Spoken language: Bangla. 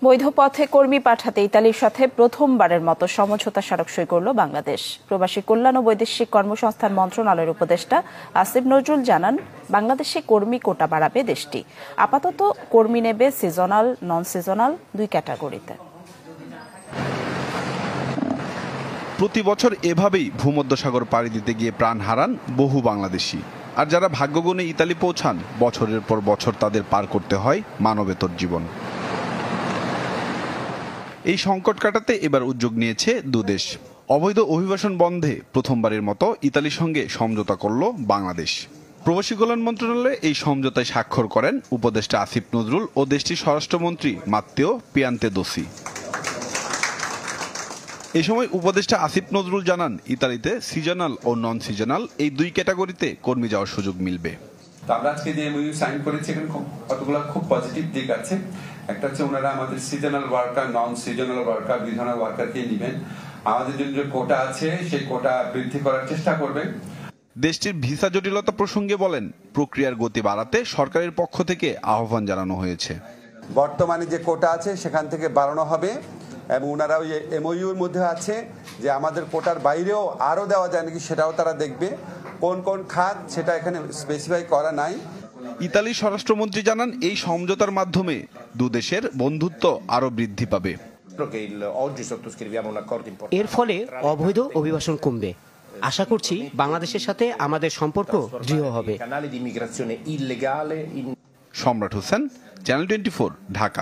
বৈধ পথে কর্মী পাঠাতে ইতালির সাথে প্রথমবারের মতো সমঝোতা স্মারক সই করল বাংলাদেশ। প্রবাসী কল্যাণ ও বৈদেশিক কর্মসংস্থান মন্ত্রণালয়ের উপদেষ্টা আসিফ নজরুল জানান, বাংলাদেশে কর্মী কোটা বাড়াবে দেশটি। আপাতত কর্মী নেবে সিজনাল, নন সিজনাল দুই ক্যাটাগরিতে। প্রতি বছর এভাবেই ভূমধ্যসাগর পাড়ি দিতে গিয়ে প্রাণ হারান বহু বাংলাদেশি। আর যারা ভাগ্যগুণে ইতালি পৌঁছান, বছরের পর বছর তাদের পার করতে হয় মানবেতর জীবন। এই সংকট কাটাতে এবার উদ্যোগ নিয়েছে দুদেশ। অবৈধ অভিবাসন বন্ধে প্রথমবারের মতো ইতালির সঙ্গে সমঝোতা করল বাংলাদেশ। প্রবাসী কল্যাণ মন্ত্রণালয়ে এই সমঝোতায় স্বাক্ষর করেন উপদেষ্টা আসিফ নজরুল ও দেশটির স্বরাষ্ট্রমন্ত্রী মাত্তেও পিয়ান্তেদোসি। এই সময় উপদেষ্টা আসিফ নজরুল জানান, ইতালিতে সিজনাল ও নন সিজনাল এই দুই ক্যাটাগরিতে কর্মী যাওয়ার সুযোগ মিলবে। আমরা আজকে যে এমওইউ সাইন করেছি, এখানে কতগুলো খুব পজিটিভ দিক আছে। একটা হচ্ছে ওনারা আমাদের seasonal worker, non seasonal worker, দুই ধরনের ওয়ার্কারকে নেবেন। আমাদের জন্য যে কোটা আছে সেই কোটা বৃদ্ধি করার চেষ্টা করবেন। দেশটির ভিসা জটিলতা প্রসঙ্গে বলেন, প্রক্রিয়ার গতি বাড়াতে সরকারের পক্ষ থেকে আহ্বান জানানো হয়েছে। বর্তমানে যে কোটা আছে সেখান থেকে বাড়ানো হবে এবং ওনারা ওই এমওইউর মধ্যে আছে যে আমাদের কোটার বাইরেও আরও দেওয়া যায় নাকি সেটাও তারা দেখবে। কোন কোন খাত সেটা এখানে স্পেসিফাই করা নাই। ইতালির স্বরাষ্ট্রমন্ত্রী জানান, এই সমঝোতার মাধ্যমে দুদেশের বন্ধুত্ব আরও বৃদ্ধি পাবে। এর ফলে অবৈধ অভিবাসন কমবে। আশা করছি বাংলাদেশের সাথে আমাদের সম্পর্ক দৃঢ় হবে। সম্রাট হোসেন, চ্যানেল 24, ঢাকা।